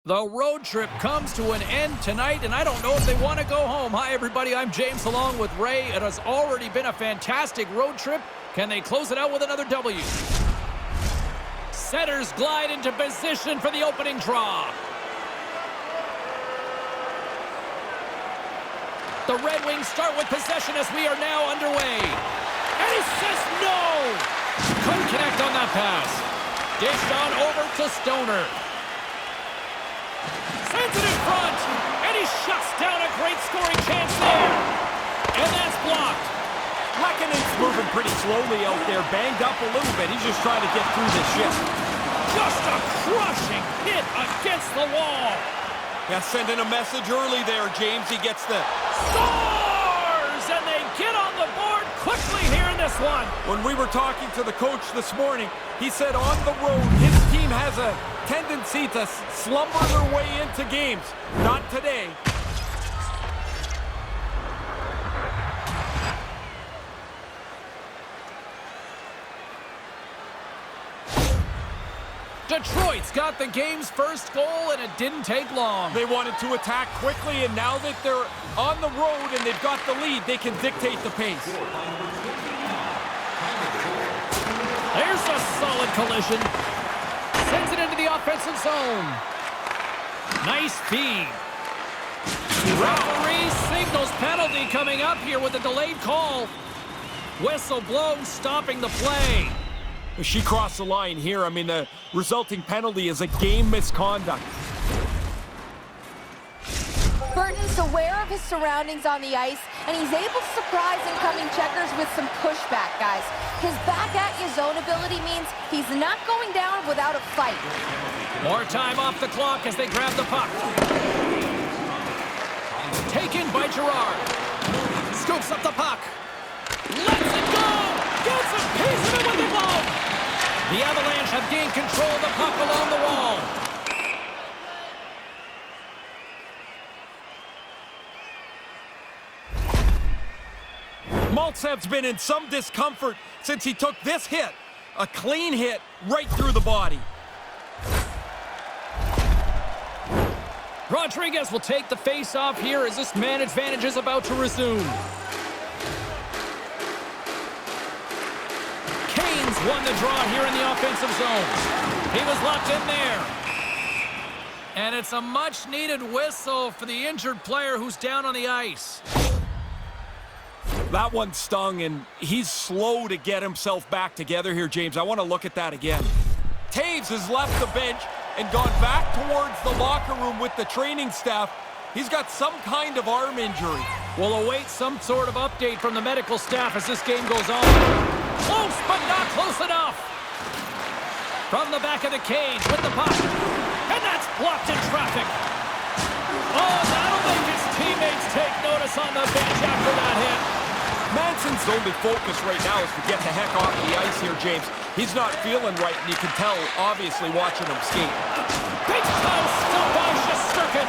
The road trip comes to an end tonight, and I don't know if they want to go home. Hi, everybody. I'm James along with Ray. It has already been a fantastic road trip. Can they close it out with another W? Setters glide into position for the opening draw. The Red Wings start with possession as we are now underway. And he says no! Couldn't connect on that pass. Dished on over to Stoner. Sends it in front, and he shuts down a great scoring chance there. And that's blocked. Lekkonen's moving pretty slowly out there, banged up a little bit. He's just trying to get through this shift. Just a crushing hit against the wall. Yeah, sending a message early there, James. He gets the... Scores! And they get on the board quickly here in this one. When we were talking to the coach this morning, he said on the road, his team has a tendency to slumber their way into games. Not today. Detroit's got the game's first goal, and it didn't take long. They wanted to attack quickly, and now that they're on the road and they've got the lead, they can dictate the pace. There's a solid collision. Sends it into the offensive zone. Nice feed. Referee signals penalty coming up here with a delayed call. Whistle blown, stopping the play. She crossed the line here. I mean, the resulting penalty is a game misconduct. Burton's aware of his surroundings on the ice, and he's able to surprise incoming checkers with some pushback, guys. His back-at-you zone ability means he's not going down without a fight. More time off the clock as they grab the puck. Taken by Girard. Scoops up the puck. Lets it go! Gets a piece of it with the glove! The Avalanche have gained control of the puck along the wall. Maltsev's been in some discomfort since he took this hit. A clean hit right through the body. Rodriguez will take the face-off here as this man advantage is about to resume. Kane's won the draw here in the offensive zone. He was locked in there. And it's a much-needed whistle for the injured player who's down on the ice. That one stung, and he's slow to get himself back together here, James. I want to look at that again. Taves has left the bench and gone back towards the locker room with the training staff. He's got some kind of arm injury. We'll await some sort of update from the medical staff as this game goes on. Close, but not close enough. From the back of the cage with the puck. And that's blocked in traffic. Oh, that'll make his teammates take notice on the bench after that hit. Manson's only focus right now is to get the heck off the ice here, James. He's not feeling right, and you can tell, obviously, watching him skate. Big time stop by Shesterkin.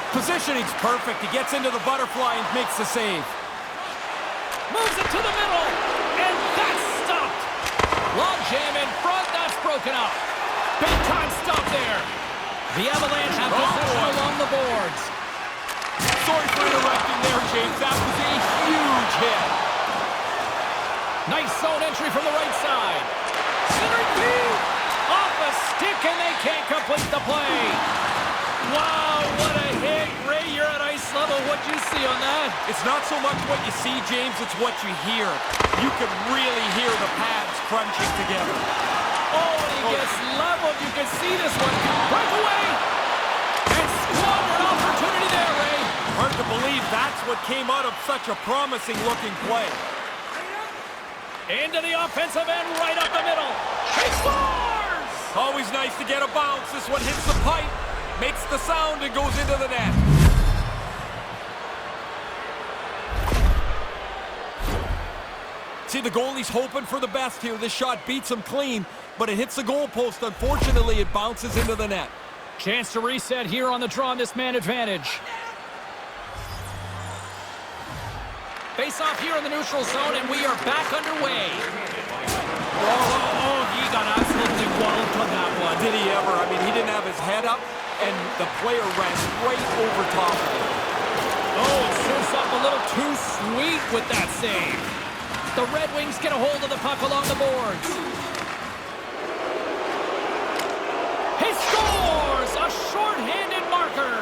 Positioning's perfect. He gets into the butterfly and makes the save. Moves it to the middle, and that's stopped. Long jam in front, that's broken up. Big time stop there. The Avalanche have position along the boards. Sorry for interrupting there, James. That was a huge hit. Nice zone entry from the right side. Centering feed. Off a stick, and they can't complete the play. Wow, what a hit. Ray, you're at ice level. What'd you see on that? It's not so much what you see, James, it's what you hear. You can really hear the pads crunching together. Oh, and he gets leveled. You can see this one. Breakaway. And squandered opportunity there, Ray. Hard to believe that's what came out of such a promising-looking play. Into the offensive end, right up the middle. He scores! Always nice to get a bounce. This one hits the pipe, makes the sound, and goes into the net. See, the goalie's hoping for the best here. This shot beats him clean, but it hits the goalpost. Unfortunately, it bounces into the net. Chance to reset here on the draw on this man advantage. Face off here in the neutral zone, and we are back underway. Oh, he got absolutely walloped on that one. Did he ever? I mean, he didn't have his head up, and the player ran right over top of him. Oh, it serves up a little too sweet with that save. The Red Wings get a hold of the puck along the boards. He scores! A short-handed marker.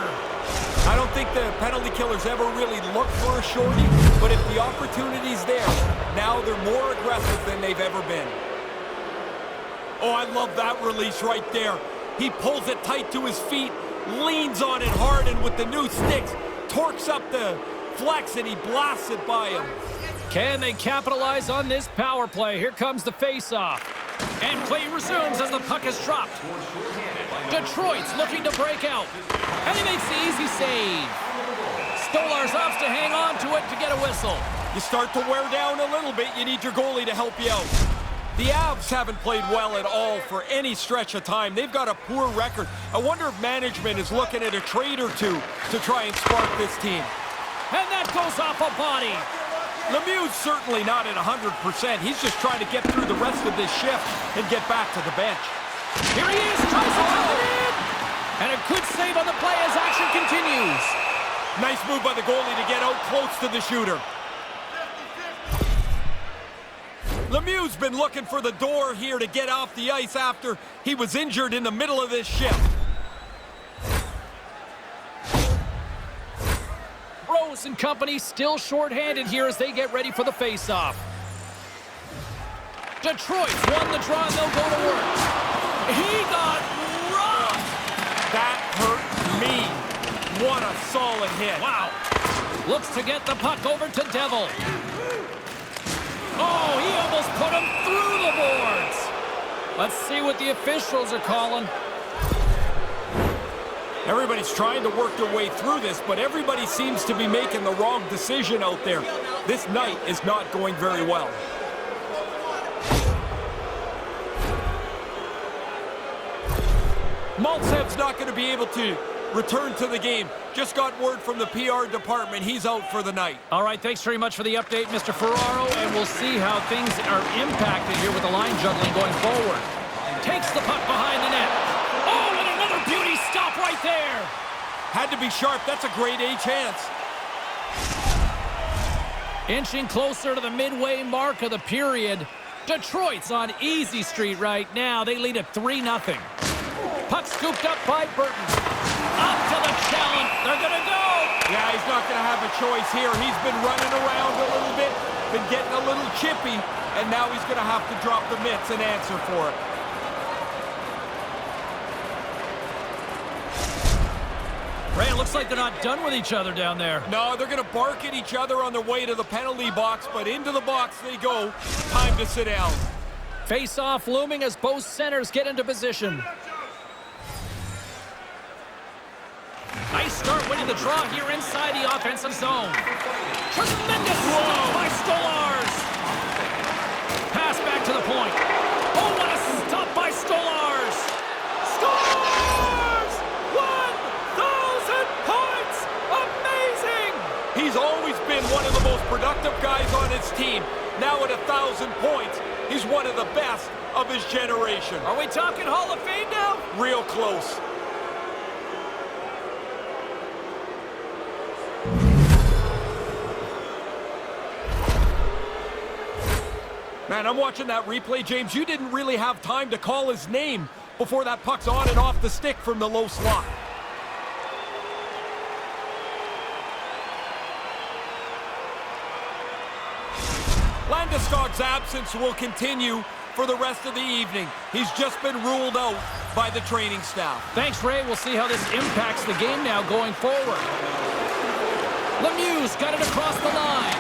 I don't think the penalty killers ever really look for a shorty, but if the opportunity's there, now they're more aggressive than they've ever been. Oh, I love that release right there. He pulls it tight to his feet, leans on it hard, and with the new sticks, torques up the flex, and he blasts it by him. Can they capitalize on this power play? Here comes the face-off. And play resumes as the puck is dropped. Detroit's looking to break out. And he makes the easy save. Stolarz opts to hang on to it to get a whistle. You start to wear down a little bit, you need your goalie to help you out. The Avs haven't played well at all for any stretch of time. They've got a poor record. I wonder if management is looking at a trade or two to try and spark this team. And that goes off a body. Lemieux's certainly not at 100%. He's just trying to get through the rest of this shift and get back to the bench. Here he is, tries to tuck it in. And a good save on the play as action continues. Nice move by the goalie to get out close to the shooter. Lemieux's been looking for the door here to get off the ice after he was injured in the middle of this shift. Rose and company still short-handed here as they get ready for the face-off. Detroit's won the draw and they'll go to work. He got rocked. That hurt me. What a solid hit. Wow. Looks to get the puck over to Devil. Oh, he almost put him through the boards. Let's see what the officials are calling. Everybody's trying to work their way through this, but everybody seems to be making the wrong decision out there. This night is not going very well. Maltsev's not going to be able to return to the game. Just got word from the PR department. He's out for the night. All right, thanks very much for the update, Mr. Ferraro, and we'll see how things are impacted here with the line juggling going forward. Takes the puck behind the net. Oh, and another beauty stop right there. Had to be sharp. That's a grade A chance. Inching closer to the midway mark of the period. Detroit's on easy street right now. They lead at 3-0. Puck scooped up by Burton. Up to the challenge. They're going to go. Yeah, he's not going to have a choice here. He's been running around a little bit, been getting a little chippy, and now he's going to have to drop the mitts and answer for it. Ray, it looks like they're not done with each other down there. No, they're going to bark at each other on their way to the penalty box, but into the box they go. Time to sit down. Face-off looming as both centers get into position. Nice start winning the draw here inside the offensive zone. Tremendous stop by Stolarz. Pass back to the point. Oh, what a stop by Stolarz. Scores! 1,000 points! Amazing! He's always been one of the most productive guys on his team. Now at 1,000 points, he's one of the best of his generation. Are we talking Hall of Fame now? Real close. Man, I'm watching that replay, James. You didn't really have time to call his name before that puck's on and off the stick from the low slot. Landeskog's absence will continue for the rest of the evening. He's just been ruled out by the training staff. Thanks, Ray. We'll see how this impacts the game now going forward. Lemieux's got it across the line.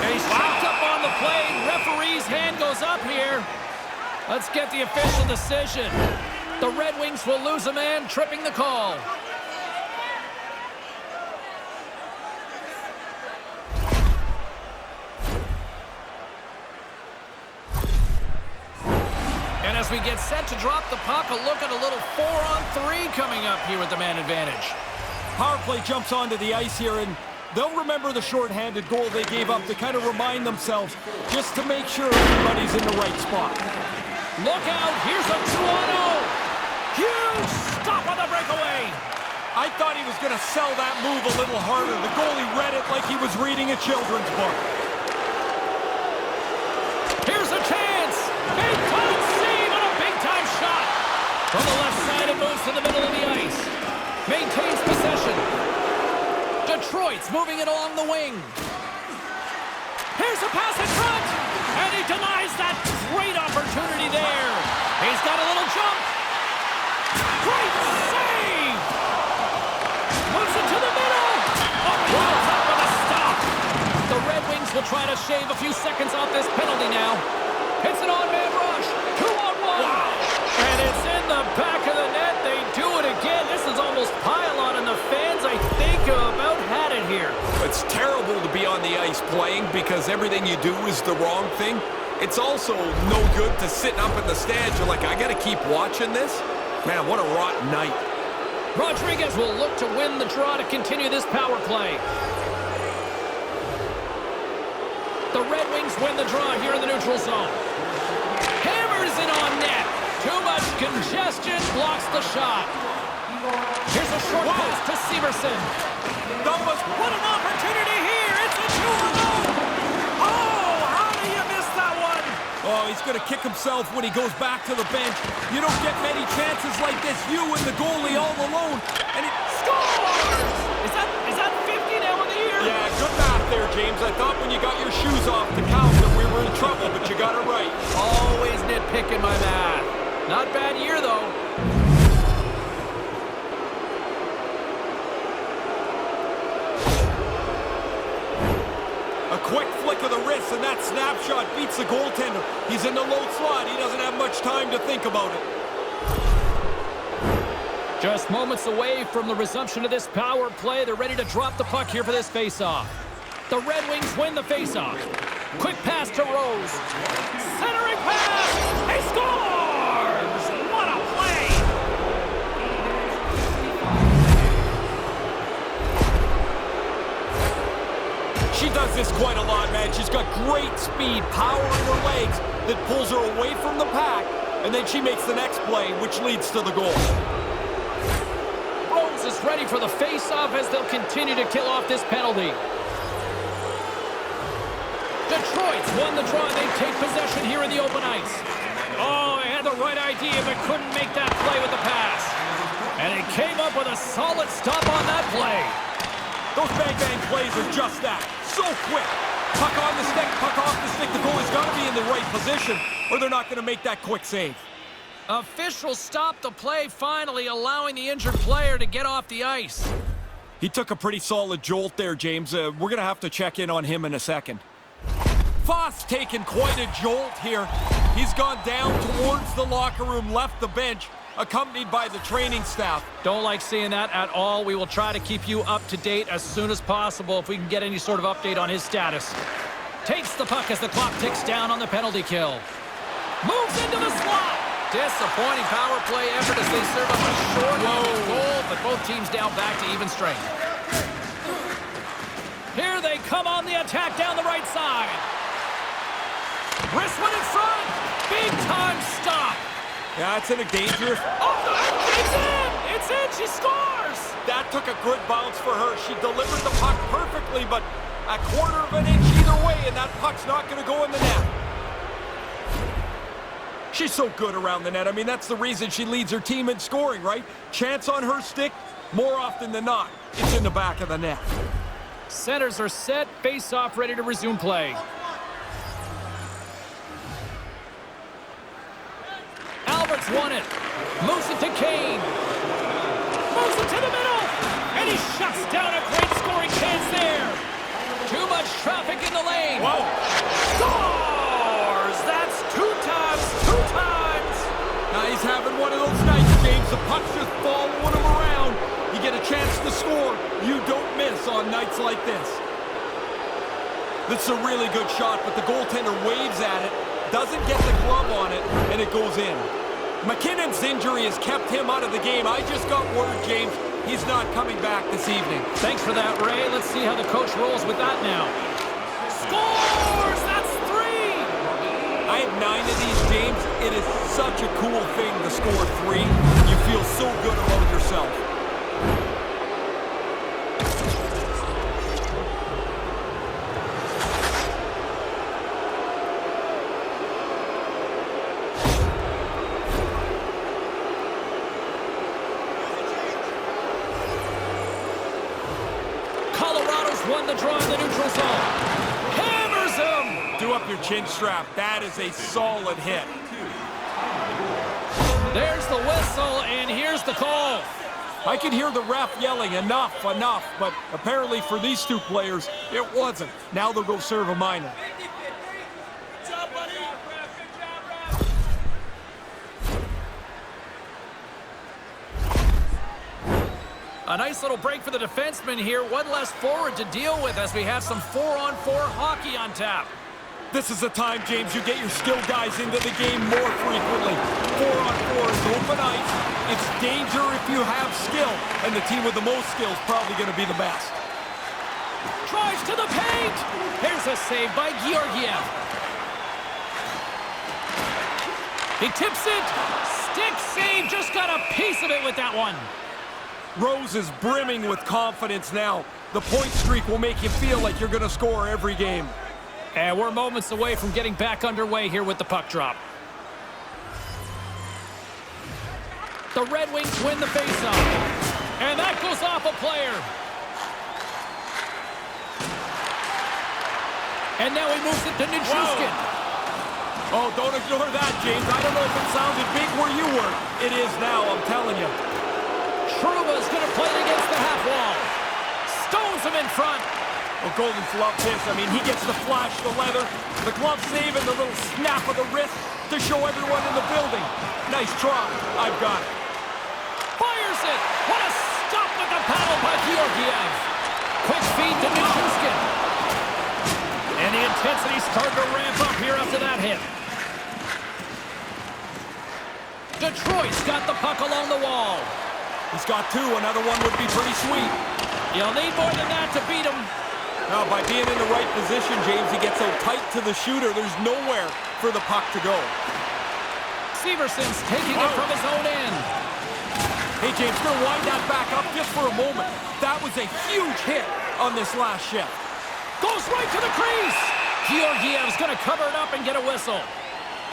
And he's tripped up on the play. Referee's hand goes up here. Let's get the official decision. The Red Wings will lose a man, tripping the call. And as we get set to drop the puck, a look at a little 4-on-3 coming up here with the man advantage. Power play jumps onto the ice here, and they'll remember the shorthanded goal they gave up to kind of remind themselves, just to make sure everybody's in the right spot. Look out, here's a 2-on-0. Huge stop on the breakaway. was going to sell that move a little harder. The goalie read it like he was reading a children's book. Here's a chance. Big-time save and a big-time shot. From the left side, it moves to the middle of the ice. Maintains possession. Detroit's moving it along the wing. Here's a pass in front. And he denies that great opportunity there. He's got a little jump. Great save. Moves it to the middle. Oh, he goes up with a stop. The Red Wings will try to shave a few seconds off this penalty now. It's an on-man rush. 2-on-1. Wow. And it's in the back of the net. They do it again. This is almost pile-on, and the fans, I think, about had it here. It's terrible to be on the ice playing because everything you do is the wrong thing. It's also no good to sit up in the stands. You're like, I got to keep watching this? Man, what a rotten night. Rodriguez will look to win the draw to continue this power play. The Red Wings win the draw here in the neutral zone. Hammers it on net. Too much congestion, blocks the shot. Here's a short pass to Severson. What an opportunity here. It's a 2-on-0. Oh, how do you miss that one? Oh, he's going to kick himself when he goes back to the bench. You don't get many chances like this. You and the goalie all alone. And it Scores! Is that 50 now in the year? Yeah, good math there, James. I thought when you got your shoes off to count that we were in trouble, but you got it right. Always nitpicking my math. Not bad year, though. A quick flick of the wrist, and that snapshot beats the goaltender. He's in the low slot. He doesn't have much time to think about it. Just moments away from the resumption of this power play. They're ready to drop the puck here for this faceoff. The Red Wings win the faceoff. Quick pass to Rose. Centering pass. He scores! What a play! She does this quite a lot, man. She's got great speed, power in her legs that pulls her away from the pack, and then she makes the next play, which leads to the goal. Rose is ready for the face-off as they'll continue to kill off this penalty. Detroit's won the draw. They take possession here in the open ice. Oh, he had the right idea, but couldn't make that play with the pass. And he came up with a solid stop on that play. Those bang-bang plays are just that. So quick. Puck on the stick, puck off the stick. The goalie's got to be in the right position, or they're not going to make that quick save. Officials stopped the play, finally allowing the injured player to get off the ice. He took a pretty solid jolt there, James. We're going to have to check in on him in a second. Foss taking quite a jolt here. He's gone down towards the locker room, left the bench, accompanied by the training staff. Don't like seeing that at all. We will try to keep you up to date as soon as possible if we can get any sort of update on his status. Takes the puck as the clock ticks down on the penalty kill. Moves into the slot. Disappointing power play effort as they serve up a short goal, but both teams down back to even strength. Here they come on the attack down the right side. Wrist one in front. Big time stop. Yeah, it's in a dangerous... Oh, it's in! It's in! She scores! That took a good bounce for her. She delivered the puck perfectly, but a quarter of an inch either way, and that puck's not going to go in the net. She's so good around the net. I mean, that's the reason she leads her team in scoring, right? Chance on her stick, more often than not, it's in the back of the net. Centers are set, face-off ready to resume play. Albert's won it. Moves it to Kane. Moves it to the middle. And he shuts down a great scoring chance there. Too much traffic in the lane. Whoa. Scores! That's two times. Now he's having one of those nights, James. The puck's just following him around. You get a chance to score. You don't miss on nights like this. This is a really good shot, but the goaltender waves at it, doesn't get the glove on it, and it goes in. McKinnon's injury has kept him out of the game. I just got word, James, he's not coming back this evening. Thanks for that, Ray. Let's see how the coach rolls with that now. Scores! That's 3! I have 9 of these, James. It is such a cool thing to score 3. You feel so good about yourself. won the draw in the neutral zone. Hammers him! Do up your chin strap. That is a solid hit. There's the whistle, and here's the call. I could hear the ref yelling, enough, enough, but apparently for these two players, it wasn't. Now they'll go serve a minor. A nice little break for the defenseman here. One less forward to deal with as we have some 4-on-4 hockey on tap. This is the time, James, you get your skill guys into the game more frequently. 4-on-4 is open ice. It's danger if you have skill, and the team with the most skill is probably going to be the best. Drives to the paint. Here's a save by Georgiev. He tips it. Stick save. Just got a piece of it with that one. Rose is brimming with confidence now. The point streak will make you feel like you're going to score every game. And we're moments away from getting back underway here with the puck drop. The Red Wings win the faceoff. And that goes off a player. And now he moves it to Nichushkin. Oh, don't ignore that, James. I don't know if it sounded big where you were. It is now, I'm telling you. Truba's going to play it against the half wall. Stones him in front. Well, Golden's love this. I mean, he gets to flash the leather, the glove save, and the little snap of the wrist to show everyone in the building. Nice try. I've got it. Fires it. What a stop with the paddle by Georgiev. Quick feed to Nichushkin. And the intensity starting to ramp up here after that hit. Detroit's got the puck along the wall. He's got two. Another one would be pretty sweet. You'll need more than that to beat him. Now, by being in the right position, James, he gets so tight to the shooter, there's nowhere for the puck to go. Severson's taking it from his own end. Hey, James, going to wind that back up just for a moment. That was a huge hit on this last shift. Goes right to the crease. Georgiev's going to cover it up and get a whistle.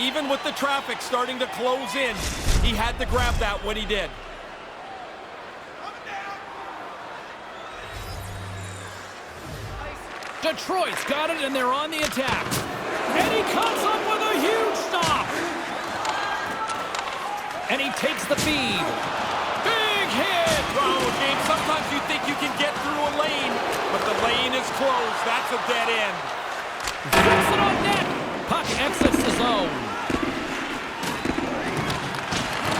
Even with the traffic starting to close in, he had to grab that when he did. Detroit's got it, and they're on the attack. And he comes up with a huge stop. And he takes the feed. Big hit! Oh, James, sometimes you think you can get through a lane, but the lane is closed. That's a dead end. Flips it on net. Puck exits the zone.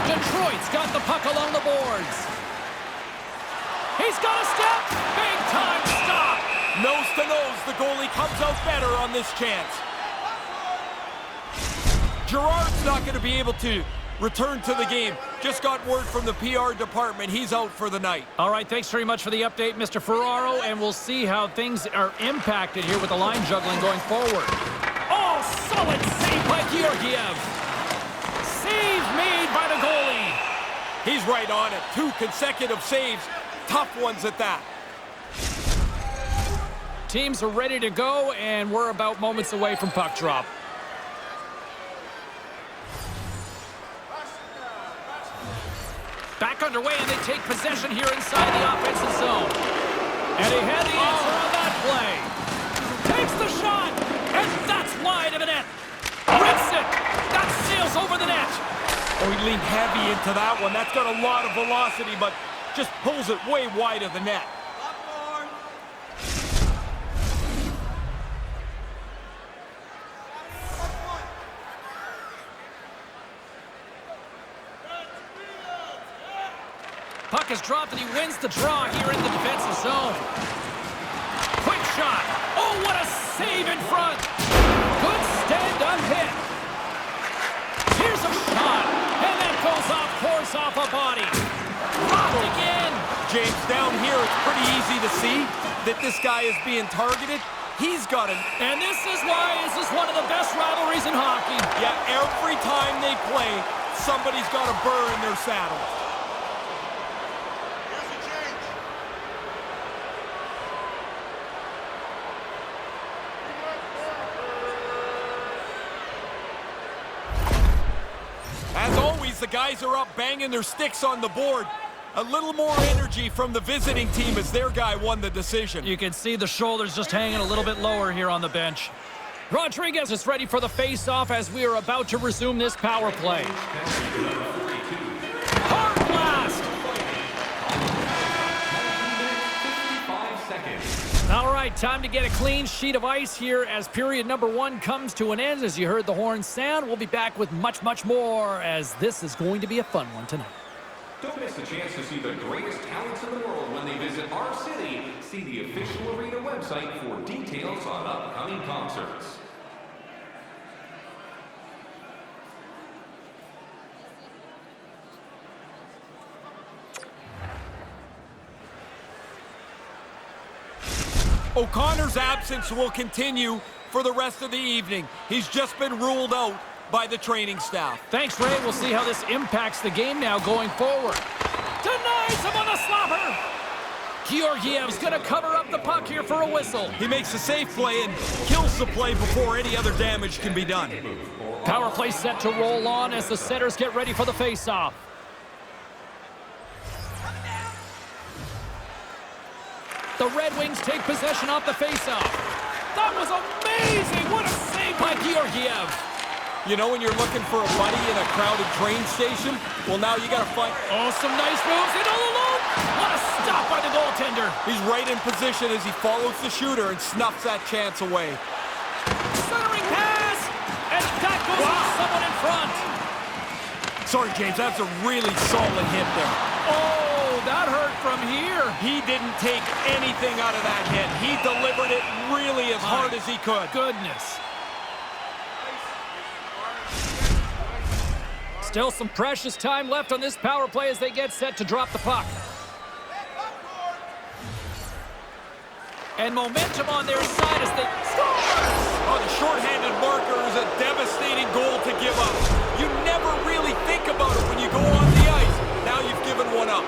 Detroit's got the puck along the boards. He's got a step. Big time stop. Nose to nose, the goalie comes out better on this chance. Gerard's not going to be able to return to the game. Just got word from the PR department. He's out for the night. All right, thanks very much for the update, Mr. Ferraro, and we'll see how things are impacted here with the line juggling going forward. Oh, solid save by Georgiev. Save made by the goalie. He's right on it. 2 consecutive saves. Tough ones at that. Teams are ready to go, and we're about moments away from puck drop. Back underway, and they take possession here inside the offensive zone. And he had the answer on that play. Takes the shot, and that's wide of the net. Rips it. That sails over the net. Oh, he leaned heavy into that one. That's got a lot of velocity, but just pulls it way wide of the net. Puck is dropped, and he wins the draw here in the defensive zone. Quick shot. Oh, what a save in front. Good stand-up hit. Here's a shot, and that goes off course off a body. Blocked again. James, down here, it's pretty easy to see that this guy is being targeted. He's got it. And this is why this is one of the best rivalries in hockey. Yeah, every time they play, somebody's got a burr in their saddle. As always, the guys are up banging their sticks on the board. A little more energy from the visiting team as their guy won the decision. You can see the shoulders just hanging a little bit lower here on the bench. Rodriguez is ready for the face-off as we are about to resume this power play. Hard blast! All right, time to get a clean sheet of ice here as period number 1 comes to an end. As you heard the horn sound, we'll be back with much, much more as this is going to be a fun one tonight. Don't miss the chance to see the greatest talents in the world when they visit our city. See the official arena website for details on upcoming concerts. O'Connor's absence will continue for the rest of the evening. He's just been ruled out by the training staff. Thanks, Ray. We'll see how this impacts the game now going forward. Denies him on a slapper. Georgiev's going to cover up the puck here for a whistle. He makes a safe play and kills the play before any other damage can be done. Power play set to roll on as the setters get ready for the face-off. The Red Wings take possession off the face-off. That was amazing! What a save by Georgiev! You know when you're looking for a buddy in a crowded train station? Well, now you got to find... Oh, some nice moves in all alone! What a stop by the goaltender! He's right in position as he follows the shooter and snuffs that chance away. Centering pass! And that goes off someone in front! Sorry, James, that's a really solid hit there. Oh, that hurt from here. He didn't take anything out of that hit. He delivered it really as hard as he could. Goodness. Still some precious time left on this power play as they get set to drop the puck. And momentum on their side as they score! Oh, the shorthanded marker is a devastating goal to give up. You never really think about it when you go on the ice. Now you've given one up.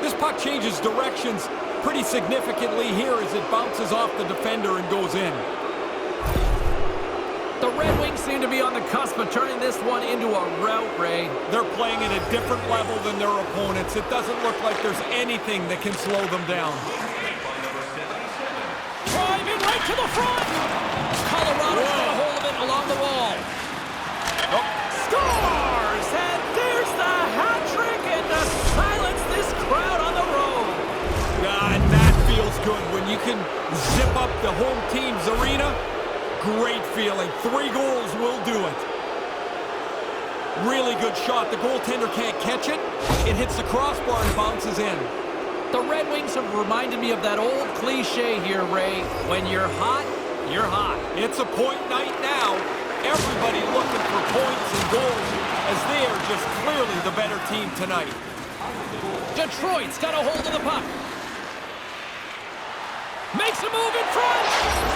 This puck changes directions pretty significantly here as it bounces off the defender and goes in. The Red Wings seem to be on the cusp of turning this one into a rout, Ray. They're playing at a different level than their opponents. It doesn't look like there's anything that can slow them down. Driving right to the front! Colorado's got a hold of it along the wall. Oh. Scores! And there's the hat trick and to silence this crowd on the road. God, that feels good when you can zip up the home team's arena. Great feeling. 3 goals will do it. Really good shot. The goaltender can't catch it. It hits the crossbar and bounces in. The Red Wings have reminded me of that old cliche here, Ray. When you're hot, you're hot. It's a point night now. Everybody looking for points and goals as they are just clearly the better team tonight. Detroit's got a hold of the puck. Makes a move in front.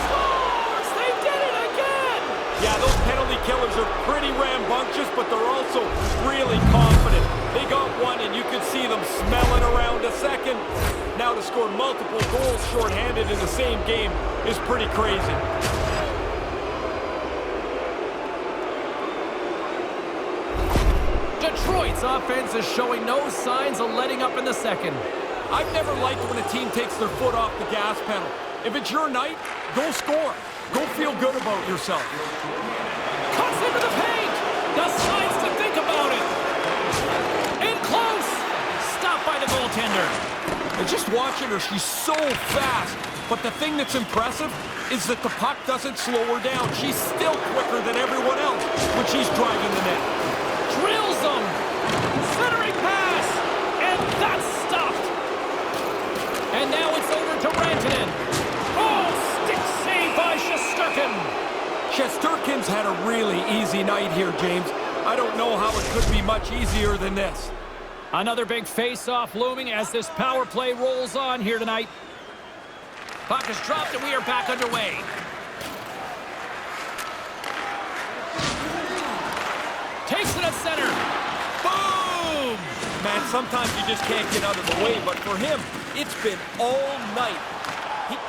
Scores! They did it again! Yeah, those penalty killers are pretty rambunctious, but they're also really confident. They got one, and you could see them smelling around a second. Now to score multiple goals shorthanded in the same game is pretty crazy. Detroit's offense is showing no signs of letting up in the second. I've never liked when a team takes their foot off the gas pedal. If it's your night, go score. Go feel good about yourself. Cuts into the paint. Decides to think about it. In close. Stopped by the goaltender. And just watching her, she's so fast. But the thing that's impressive is that the puck doesn't slow her down. She's still quicker than everyone else when she's driving the net. Drills them. Centering pass. And that's stopped. And now it's over to Rantanen. Oh, stick save by Shesterkin. Shesterkin's had a really easy night here, James. I don't know how it could be much easier than this. Another big face-off looming as this power play rolls on here tonight. Puck is dropped and we are back underway. Takes it at center. Boom! Man, sometimes you just can't get out of the way, but for him, it's been all night.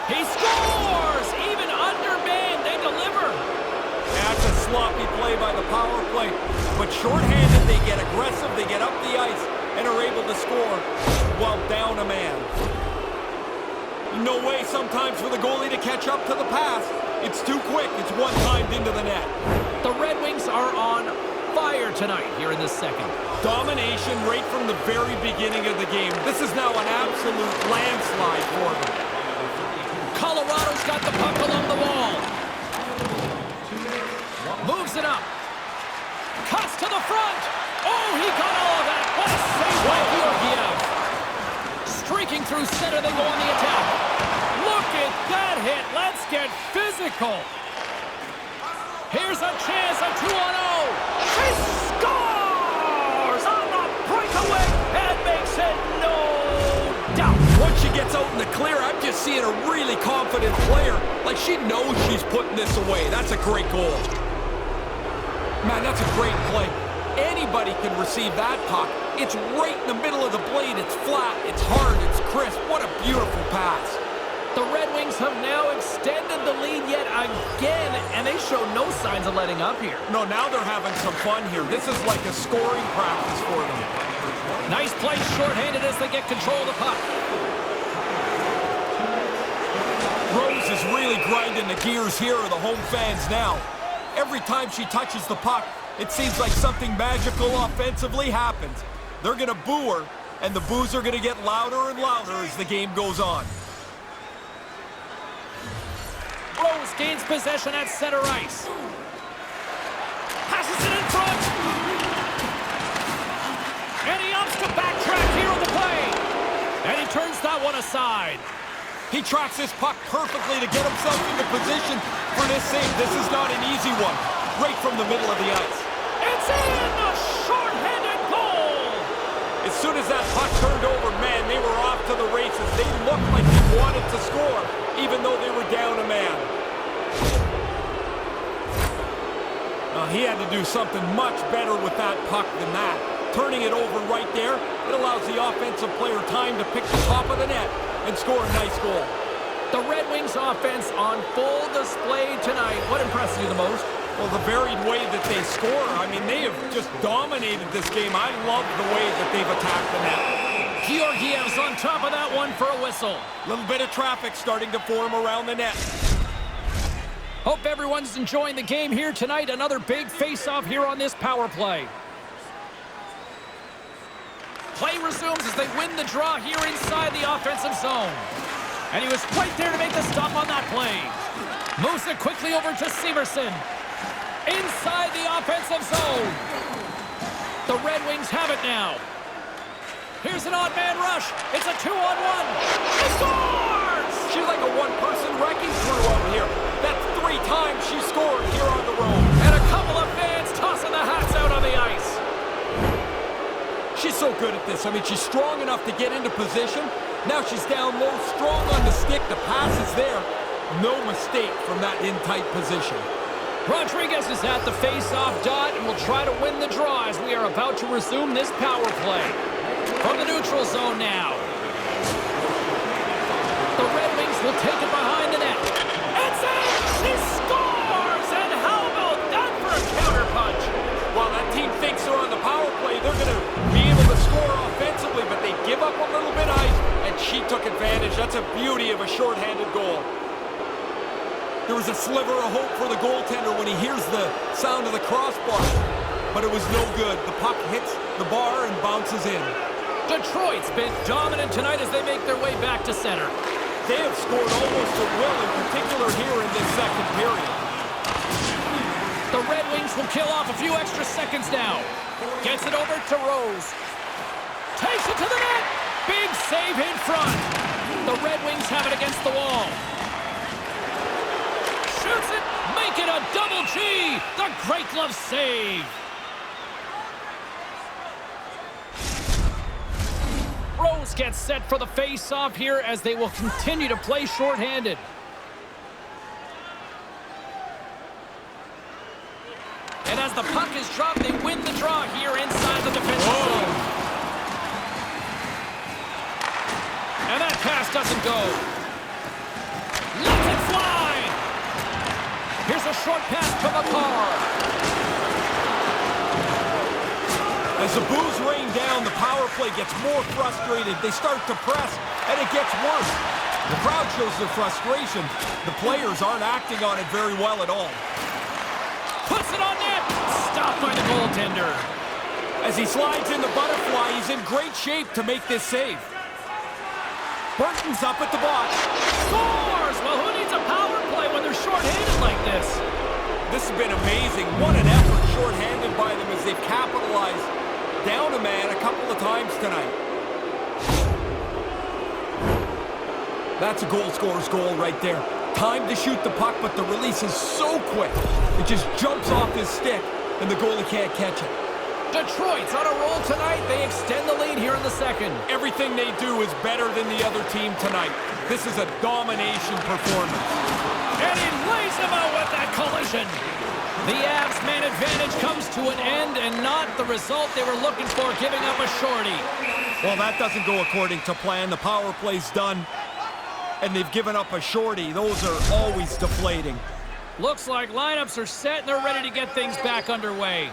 He scores! Even undermanned, they deliver. That's a sloppy play by the power play. but shorthanded, they get aggressive, they get up the ice, and are able to score while down a man. No way sometimes for the goalie to catch up to the pass. It's too quick. It's one-timed into the net. The Red Wings are on fire tonight here in this second. Domination right from the very beginning of the game. This is now an absolute landslide for them. Colorado's got the puck along the wall. Moves it up. Cuts to the front. Oh, he got all of that. What a save by Georgiev. Streaking through center, they go on the attack. Look at that hit. Let's get physical. Here's a chance, a 2-on-0. She scores on the breakaway and makes it no doubt. Once she gets out in the clear, I'm just seeing a really confident player. Like she knows she's putting this away. That's a great goal. Man, that's a great play. Anybody can receive that puck. It's right in the middle of the blade. It's flat, it's hard, it's crisp. What a beautiful pass. The Red Wings have now extended the lead yet again, and they show no signs of letting up here. No, now they're having some fun here. This is like a scoring practice for them. Nice play shorthanded as they get control of the puck. Rose is really grinding the gears here of the home fans now. Every time she touches the puck, it seems like something magical offensively happens. They're going to boo her, and the boos are going to get louder and louder as the game goes on. Rose gains possession at center ice. Passes it in front. And he opts to backtrack here on the play. And he turns that one aside. He tracks this puck perfectly to get himself into position for this save. This is not an easy one. Right from the middle of the ice. It's in! A short-handed goal! As soon as that puck turned over, man, they were off to the races. They looked like they wanted to score, even though they were down a man. He had to do something much better with that puck than that. Turning it over right there, it allows the offensive player time to pick the top of the net and score a nice goal. The Red Wings offense on full display tonight. What impresses you the most? Well, the varied way that they score. I mean, they have just dominated this game. I love the way that they've attacked the net. Georgiev's on top of that one for a whistle. Little bit of traffic starting to form around the net. Hope everyone's enjoying the game here tonight. Another big face-off here on this power play. Play resumes as they win the draw here inside the offensive zone. And he was right there to make the stop on that play. Moves it quickly over to Severson. Inside the offensive zone. The Red Wings have it now. Here's an odd man rush. It's a 2-on-1. She scores! She's like a one-person wrecking crew over here. That's 3 times she scored here on the road. And a couple of fans tossing the hats out on the ice. She's so good at this. I mean, she's strong enough to get into position. Now she's down low, strong on the stick. The pass is there. No mistake from that in-tight position. Rodriguez is at the face-off dot and will try to win the draw as we are about to resume this power play. From the neutral zone now. The Red Wings will take it behind the net. It's in! She scores! And how about that for a counterpunch? While that team thinks they're on the power play, they're going to be able to score offensively, but they give up a little bit of ice, and she took advantage. That's a beauty of a shorthanded goal. There was a sliver of hope for the goaltender when he hears the sound of the crossbar, but it was no good. The puck hits the bar and bounces in. Detroit's been dominant tonight as they make their way back to center. They have scored almost at will, in particular here in this second period. The Red Wings will kill off a few extra seconds now. Gets it over to Rose. Takes it to the net. Big save in front. The Red Wings have it against the wall. Shoots it. Make it a double G. The Great Glove save. Rose gets set for the face-off here as they will continue to play shorthanded. And as the puck is dropped, they win the draw here inside the defensive zone. And that pass doesn't go. Lets it fly. Here's a short pass to Makar. As the boos rain down, the power play gets more frustrated. They start to press, and it gets worse. The crowd shows their frustration. The players aren't acting on it very well at all. Puts it on net. Stopped by the goaltender. As he slides in the butterfly, he's in great shape to make this save. Burton's up at the box. Scores! Well, who needs a power play when they're shorthanded like this? This has been amazing. What an effort shorthanded by them as they've capitalized down a man a couple of times tonight. That's a goal scorer's goal right there. Time to shoot the puck, but the release is so quick. It just jumps off his stick, and the goalie can't catch it. Detroit's on a roll tonight. They extend the lead here in the second. Everything they do is better than the other team tonight. This is a domination performance. And he lays them out with that collision. The Avs' man advantage comes to an end, and not the result they were looking for, giving up a shorty. Well, that doesn't go according to plan. The power play's done, and they've given up a shorty. Those are always deflating. Looks like lineups are set, and they're ready to get things back underway.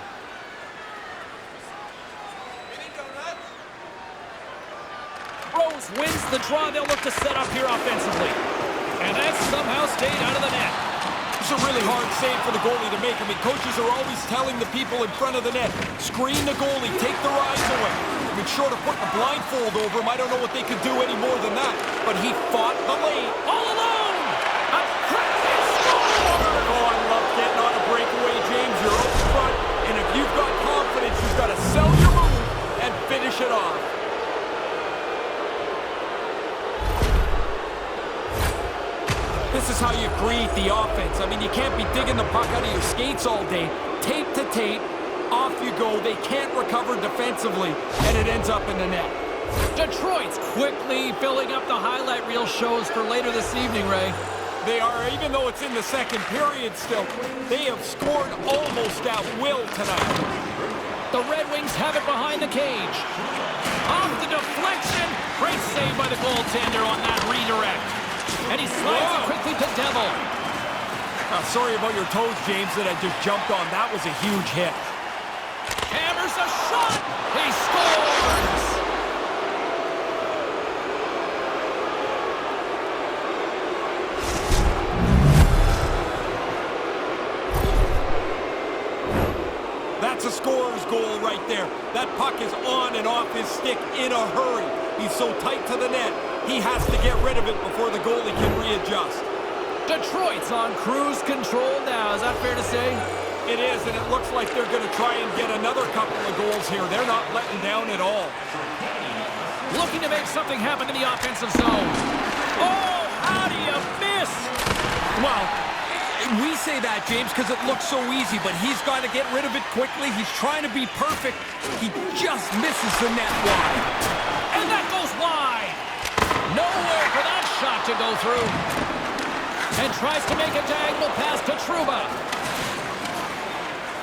Rose wins the draw. They'll look to set up here offensively. And that somehow stayed out of the net. It's a really hard save for the goalie to make. I mean, coaches are always telling the people in front of the net, screen the goalie, take the rise away. I mean, short of putting a blindfold over him, I don't know what they could do any more than that. But he fought the lane. All alone! A cracking score! Oh, I love getting on a breakaway, James. You're up front, and if you've got confidence, you've got to sell your move and finish it off. This is how you create the offense. I mean, you can't be digging the puck out of your skates all day. Tape to tape, off you go. They can't recover defensively, and it ends up in the net. Detroit's quickly filling up the highlight reel shows for later this evening, Ray. They are, even though it's in the second period still, they have scored almost at will tonight. The Red Wings have it behind the cage. Off the deflection. Great save by the goaltender on that redirect. And he slides it quickly to Devil. Sorry about your toes, James, that I just jumped on. That was a huge hit. Hammers a shot. He scores. That's a scorer's goal right there. That puck is on and off his stick in a hurry. He's so tight to the net, he has to get rid of it before the goalie can readjust. Detroit's on cruise control now. Is that fair to say? It is, and it looks like they're going to try and get another couple of goals here. They're not letting down at all. Looking to make something happen in the offensive zone. Oh, how do you miss? Well, we say that, James, because it looks so easy, but he's got to get rid of it quickly. He's trying to be perfect. He just misses the net wide. And that goes wide. Nowhere for that shot to go through. And tries to make a diagonal pass to Trouba.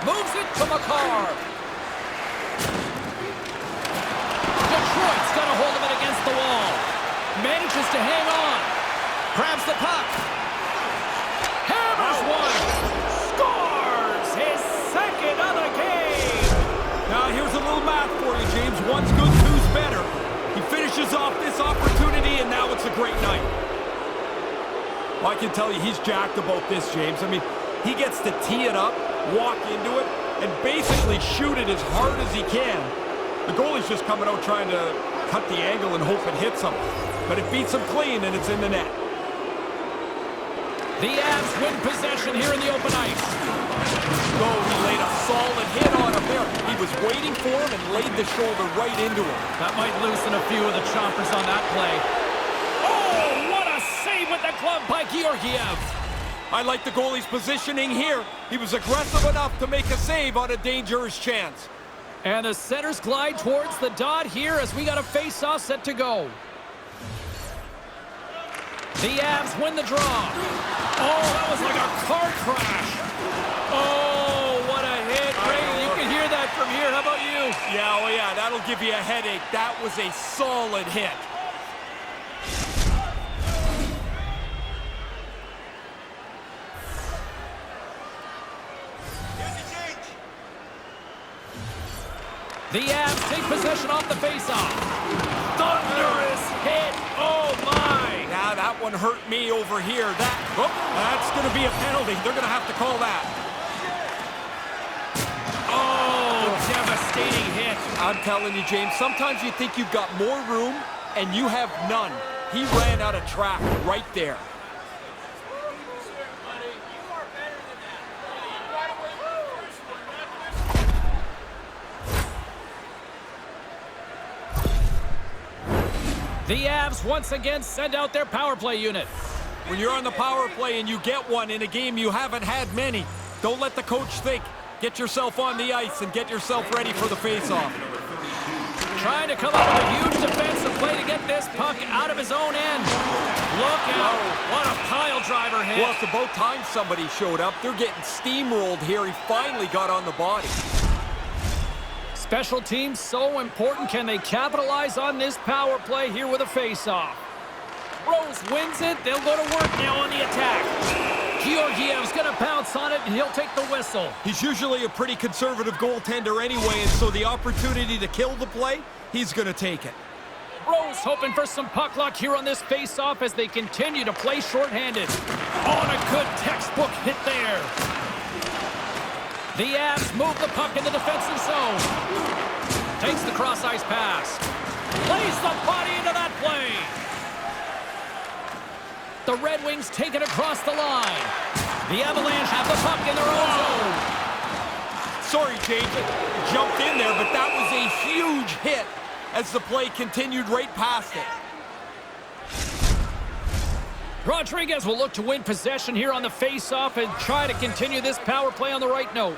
Moves it to McCarr. Detroit's got a hold of it against the wall. Manages to hang on. Grabs the puck. Hammers one. Scores his second of the game. Now here's a little math for you, James. One's good, two's better. He finishes off this opportunity, and now it's a great night. Well, I can tell you he's jacked about this, James. I mean, he gets to tee it up, walk into it, and basically shoot it as hard as he can. The goalie's just coming out trying to cut the angle and hope it hits him. But it beats him clean, and it's in the net. The Avs win possession here in the open ice. Oh, he laid a solid hit on him there. He was waiting for him and laid the shoulder right into him. That might loosen a few of the chompers on that play. Oh, what a save with the glove by Georgiev. I like the goalie's positioning here. He was aggressive enough to make a save on a dangerous chance. And the centers glide towards the dot here as we got a face-off set to go. The Avs win the draw. Oh, that was like a car crash. Oh, what a hit. Ray, you can hear that from here. How about you? Yeah, oh yeah, that'll give you a headache. That was a solid hit. The Avs take possession off the faceoff. Thunderous hit. Oh, my. Now that one hurt me over here. That's going to be a penalty. They're going to have to call that. Oh, devastating hit. I'm telling you, James, sometimes you think you've got more room, and you have none. He ran out of track right there. The Avs once again send out their power play unit. When you're on the power play and you get one in a game you haven't had many, don't let the coach think. Get yourself on the ice and get yourself ready for the faceoff. Trying to come up with a huge defensive play to get this puck out of his own end. Look out. What a pile driver hit. Well, it's about time somebody showed up. They're getting steamrolled here. He finally got on the body. Special teams so important. Can they capitalize on this power play here with a face-off? Rose wins it. They'll go to work now on the attack. Georgiev's going to pounce on it, and he'll take the whistle. He's usually a pretty conservative goaltender anyway, and so the opportunity to kill the play, he's going to take it. Rose hoping for some puck luck here on this face-off as they continue to play shorthanded. Oh, and a good textbook hit there. The Avs move the puck in the defensive zone. Takes the cross-ice pass. Plays the body into that play. The Red Wings take it across the line. The Avalanche have the puck in their own zone. Sorry, James, it jumped in there, but that was a huge hit as the play continued right past it. Rodriguez will look to win possession here on the face-off and try to continue this power play on the right note.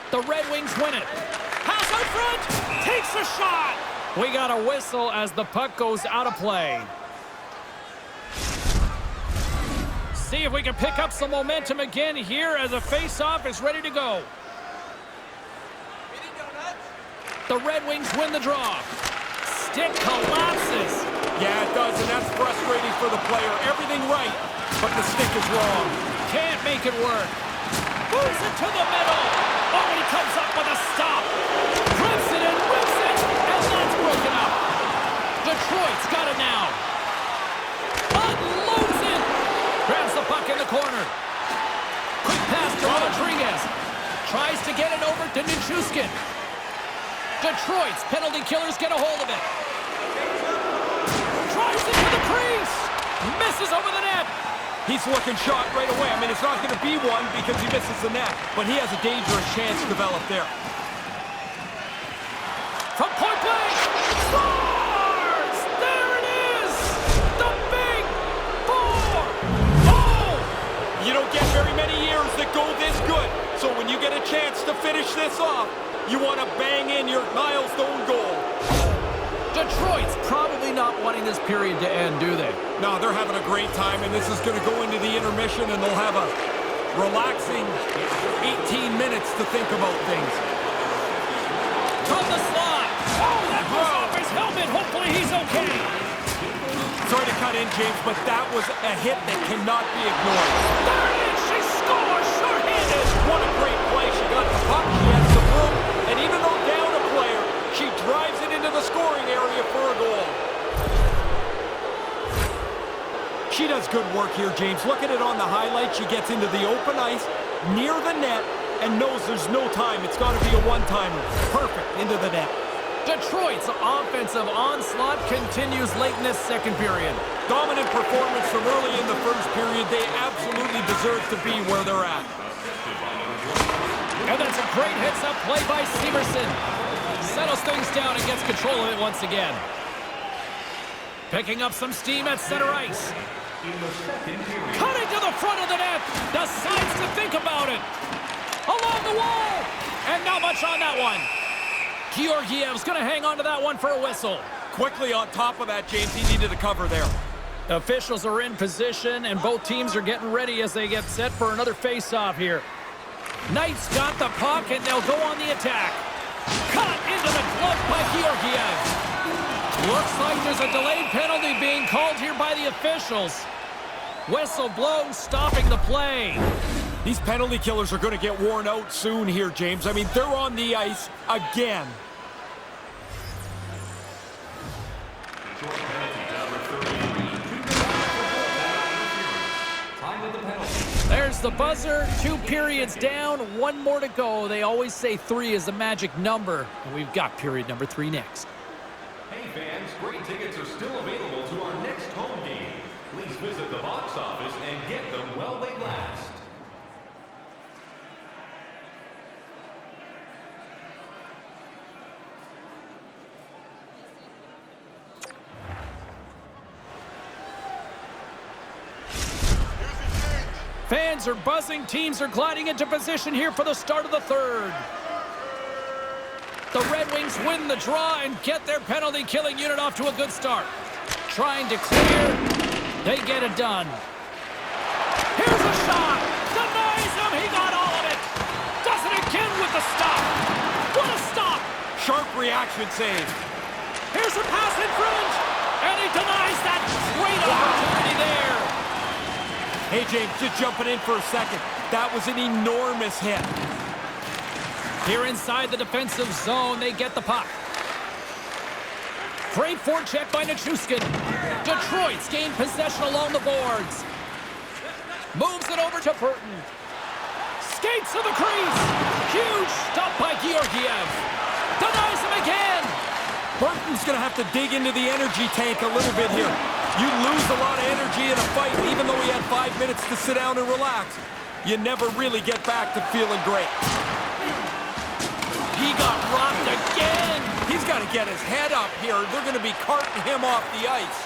The Red Wings win it. Pass out front. Takes a shot. We got a whistle as the puck goes out of play. See if we can pick up some momentum again here as the face-off is ready to go. The Red Wings win the draw. Stick collapses. Yeah, it does, and that's frustrating for the player. Everything right, but the stick is wrong. Can't make it work. Moves it to the middle. Oh, he comes up with a stop. Rips it and whips it, and that's broken up. Detroit's got it now. Unloads it. Grabs the puck in the corner. Quick pass to Rodriguez. Tries to get it over to Nichushkin. Detroit's penalty killers get a hold of it. Drives it to the crease. Misses over the net. He's looking shot right away. I mean, it's not going to be one because he misses the net, but he has a dangerous chance to develop there. From point blank. Scores! There it is! The big four! Oh! You don't get very many years that go this good, so when you get a chance to finish this off, you want to bang in your milestone goal. Detroit's probably not wanting this period to end, do they? No, they're having a great time, and this is going to go into the intermission, and they'll have a relaxing 18 minutes to think about things. From the slot. Oh, that goes off his helmet. Hopefully he's okay. Sorry to cut in, James, but that was a hit that cannot be ignored. There it is. She scores shorthanded. What a great play. She got the puck. She has the room. And even though down a player, she drives it into the scoring area for a goal. She does good work here, James. Look at it on the highlight. She gets into the open ice, near the net, and knows there's no time. It's got to be a one-timer. Perfect, into the net. Detroit's offensive onslaught continues late in this second period. Dominant performance from early in the first period. They absolutely deserve to be where they're at. And that's a great heads-up play by Severson. Settles things down and gets control of it once again. Picking up some steam at center ice. Cutting to the front of the net. Decides to think about it. Along the wall. And not much on that one. Georgiev's going to hang on to that one for a whistle. Quickly on top of that, James, he needed a cover there. Officials are in position, and both teams are getting ready as they get set for another face-off here. Knight's got the puck, and they'll go on the attack. Cut into the glove by Georgiev. Looks like there's a delayed penalty being called here by the officials. Whistle blows, stopping the play. These penalty killers are going to get worn out soon here, James. I mean, they're on the ice again. Short penalty, number 33. Time of the penalty. There's the buzzer. 2 periods down, 1 more to go. They always say 3 is the magic number, and we've got period number 3 next. Hey fans, great tickets are still available to our next home game. Please visit the box office and get them while they last. Fans are buzzing. Teams are gliding into position here for the start of the third. The Red Wings win the draw and get their penalty-killing unit off to a good start. Trying to clear. They get it done. Here's a shot. Denies him. He got all of it. Does it again with the stop. What a stop. Sharp reaction save. Here's a pass in front. And he denies that. Great opportunity there. Hey, James, just jumping in for a second. That was an enormous hit. Here inside the defensive zone, they get the puck. Great forecheck by Nichushkin. Detroit's gained possession along the boards. Moves it over to Burton. Skates to the crease. Huge stop by Georgiev. Denies him again. Burton's going to have to dig into the energy tank a little bit here. You lose a lot of energy in a fight, even though he had 5 minutes to sit down and relax. You never really get back to feeling great. He got rocked again. He's got to get his head up here. They're going to be carting him off the ice.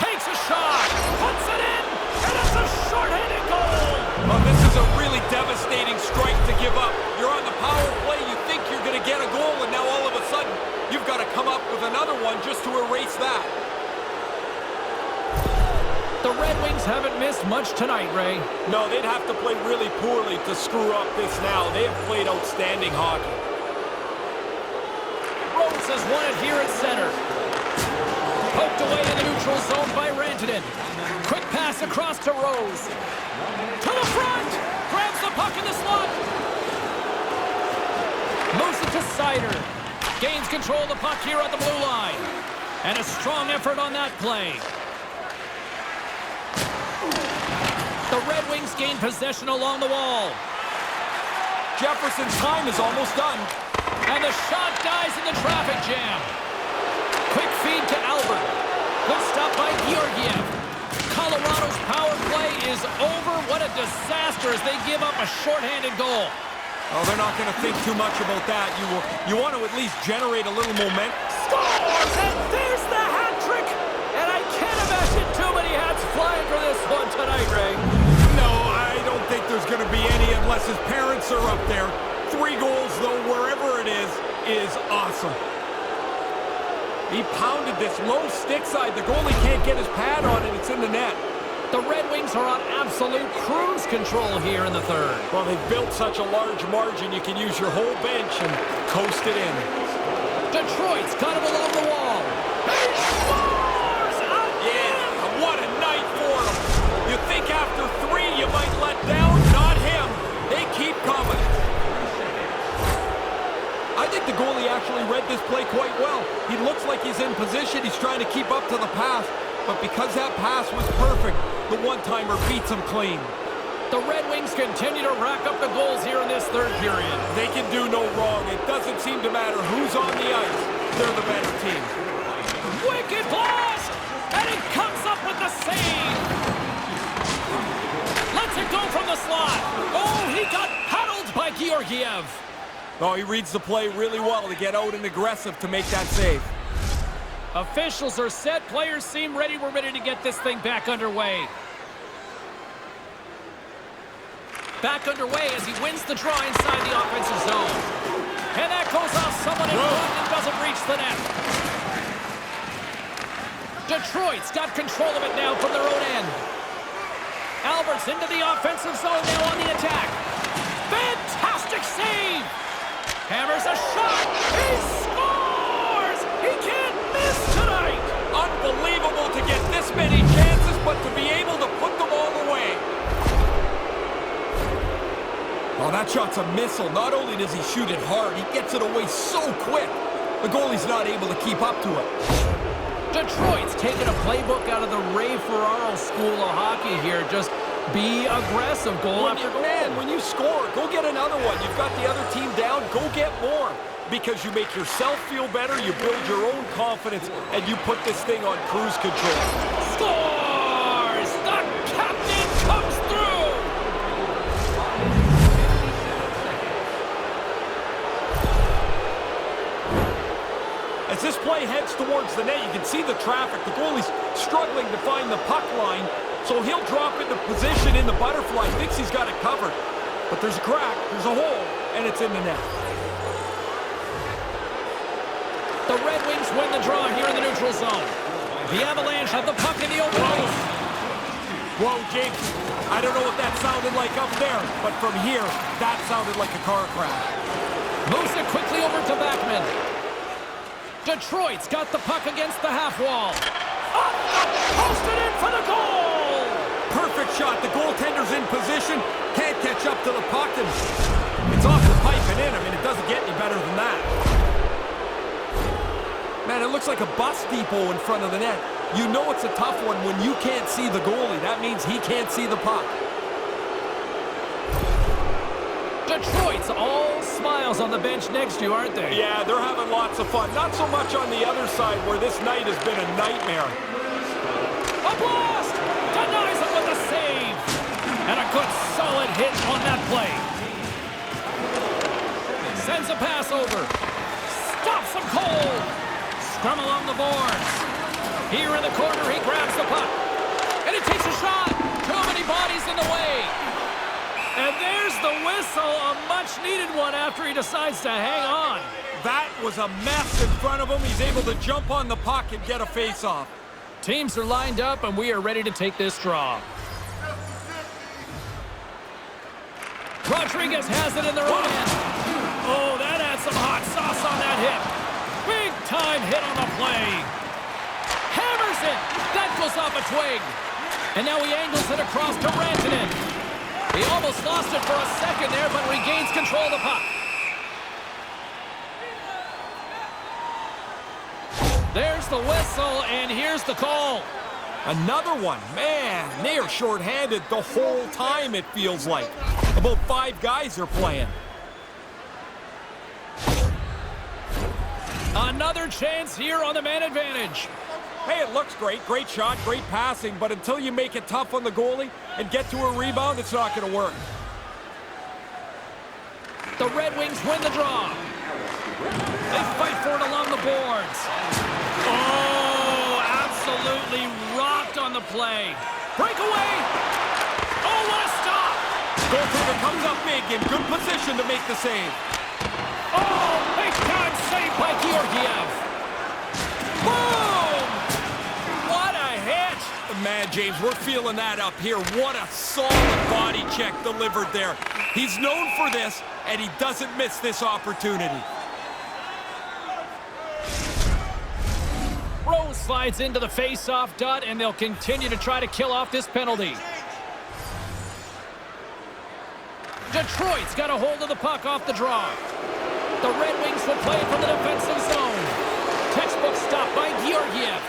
Takes a shot. Puts it in. And it's a short-handed goal. Oh, this is a really devastating strike to give up. You're on the power play. You think you're going to get a goal, and now all of a sudden, you've got to come up with another one just to erase that. The Red Wings haven't missed much tonight, Ray. No, they'd have to play really poorly to screw up this now. They have played outstanding hockey. Rose has won it here at center. Poked away in the neutral zone by Rantanen. Quick pass across to Rose. To the front! Grabs the puck in the slot. Moves it to Seider. Gains control of the puck here at the blue line. And a strong effort on that play. The Red Wings gain possession along the wall. Jefferson's time is almost done. And the shot dies in the traffic jam. Quick feed to Albert. Good stop by Georgiev. Colorado's power play is over. What a disaster as they give up a shorthanded goal. Oh, they're not going to think too much about that. You want to at least generate a little momentum. Scores! And there's the hat trick! And I can't imagine too many hats flying for this one tonight, Ray. No, I don't think there's going to be any unless his parents are up there. 3 goals, though, wherever it is awesome. He pounded this low stick side. The goalie can't get his pad on it. It's in the net. The Red Wings are on absolute cruise control here in the third. Well, they've built such a large margin, you can use your whole bench and coast it in. Detroit's got him along the wall. He scores again! Yeah, what a night for him. You think after 3 you might let down? Not him. They keep coming. I think the goalie actually read this play quite well. He looks like he's in position. He's trying to keep up to the pass. But because that pass was perfect, the one-timer beats him clean. The Red Wings continue to rack up the goals here in this third period. They can do no wrong. It doesn't seem to matter who's on the ice. They're the better team. Wicked blast! And he comes up with the save! Lets it go from the slot. Oh, he got paddled by Georgiev. Oh, he reads the play really well to get out and aggressive to make that save. Officials are set. Players seem ready. We're ready to get this thing back underway. Back underway as he wins the draw inside the offensive zone. And that goes off someone in front and doesn't reach the net. Detroit's got control of it now from their own end. Albert's into the offensive zone now on the attack. Fantastic save! Hammers a shot. He scores! He can't miss tonight! Unbelievable to get this many chances, but to be able to put them all away. Oh, that shot's a missile. Not only does he shoot it hard, he gets it away so quick. The goalie's not able to keep up to it. Detroit's taking a playbook out of the Ray Ferraro school of hockey here. Just be aggressive, goal after goal. Man, when you score, go get another one. You've got the other team down, go get more. Because you make yourself feel better, you build your own confidence, and you put this thing on cruise control. Scores! The captain comes through! As this play heads towards the net, you can see the traffic. The goalie's struggling to find the puck line, so he'll drop into position in the butterfly. Thinks he's got it covered. But there's a crack, there's a hole, and it's in the net. The Red Wings win the draw here in the neutral zone. The Avalanche have the puck in the open ice. Whoa, Jake. I don't know what that sounded like up there, but from here, that sounded like a car crash. Moves it quickly over to Backman. Detroit's got the puck against the half wall. Up! Posted in for the goal! Perfect shot. The goaltender's in position. Can't catch up to the puck, and it's off the pipe and in. I mean, it doesn't get any better than that. Man, it looks like a bus depot in front of the net. You know it's a tough one when you can't see the goalie. That means he can't see the puck. Detroit's all smiles on the bench next to you, aren't they? Yeah, they're having lots of fun. Not so much on the other side where this night has been a nightmare. A blast! Denies him with a save! And a good solid hit on that play. Sends a pass over. Stops him cold. Scrum along the boards. Here in the corner, he grabs the puck. And he takes a shot. Too many bodies in the way. And there's the whistle, a much-needed one after he decides to hang on. That was a mess in front of him. He's able to jump on the puck and get a face-off. Teams are lined up, and we are ready to take this draw. Rodriguez has it in the right hand. Oh, that had some hot sauce on that hit. Big-time hit on the play. Hammers it. That goes off a twig. And now he angles it across to Rantanen. He almost lost it for a second there, but regains control of the puck. There's the whistle, and here's the call. Another one. Man, they are shorthanded the whole time, it feels like. About 5 guys are playing. Another chance here on the man advantage. Hey, it looks great. Great shot, great passing, but until you make it tough on the goalie and get to a rebound, it's not going to work. The Red Wings win the draw. They fight for it along the boards. Oh, absolutely rocked on the play. Breakaway. Oh, what a stop. Goaltender comes up big, in good position to make the save. Oh, big time save by Georgiev. Boom! What a hit. Man, James, we're feeling that up here. What a solid body check delivered there. He's known for this, and he doesn't miss this opportunity. Rose slides into the face-off dot, and they'll continue to try to kill off this penalty. Detroit's got a hold of the puck off the draw. The Red Wings will play from the defensive zone. Textbook stop by Georgiev.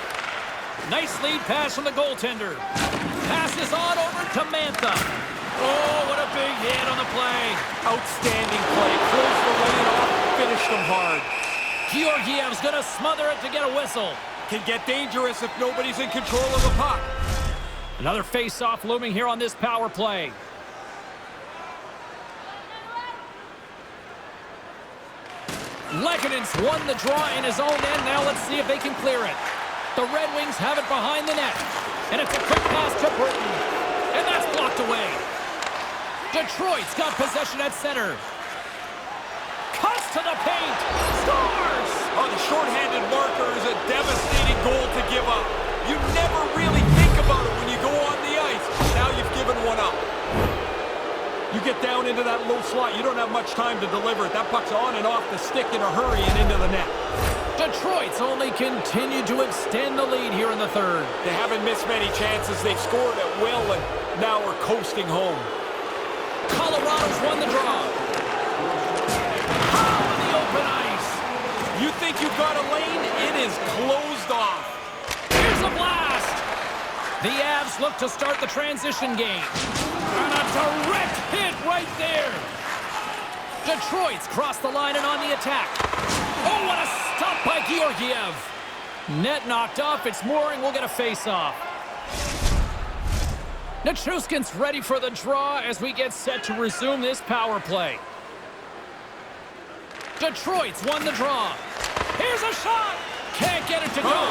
Nice lead pass from the goaltender. Passes on over to Mantha. Oh, what a big hit on the play. Outstanding play. Closed the lane off, finished them hard. Georgiev's going to smother it to get a whistle. Can get dangerous if nobody's in control of the puck. Another face-off looming here on this power play. Lekkonen's won the draw in his own end. Now let's see if they can clear it. The Red Wings have it behind the net. And it's a quick pass to Burton. And that's blocked away. Detroit's got possession at center. Cuts to the paint. Scores! Oh, the shorthanded marker is a devastating goal to give up. You never really think about it when you go on the ice. Now you've given one up. You get down into that low slot, you don't have much time to deliver it. That puck's on and off the stick in a hurry and into the net. Detroit's only continued to extend the lead here in the third. They haven't missed many chances. They've scored at will, and now we're coasting home. Colorado's won the draw. look to start the transition game. And a direct hit right there. Detroit's crossed the line and on the attack. Oh, what a stop by Georgiev. Net knocked off. It's Mooring. We'll get a face-off. Nichushkin's ready for the draw as we get set to resume this power play. Detroit's won the draw. Here's a shot. Can't get it to go.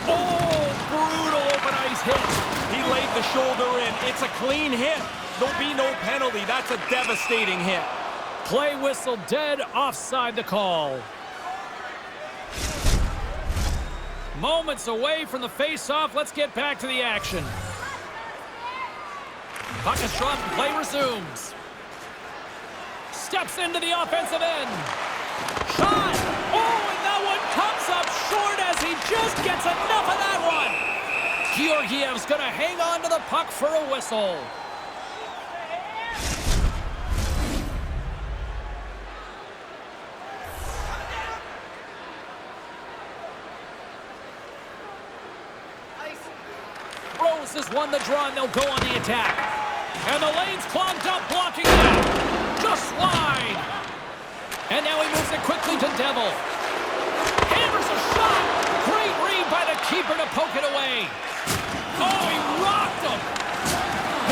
Oh, brutal open ice hit. He laid the shoulder in. It's a clean hit. There'll be no penalty. That's a devastating hit. Play whistle dead, offside the call. Moments away from the face-off. Let's get back to the action. Puck is dropped and play resumes. Steps into the offensive end. Shot! Oh, and that one comes up short as he just gets enough of that one. Georgiev's going to hang on to the puck for a whistle. Rose has won the draw and they'll go on the attack. And the lane's clogged up, blocking that. Just slide. And now he moves it quickly to Devil. Hammers a shot. Great read by the keeper to poke it away. Oh, he rocked him.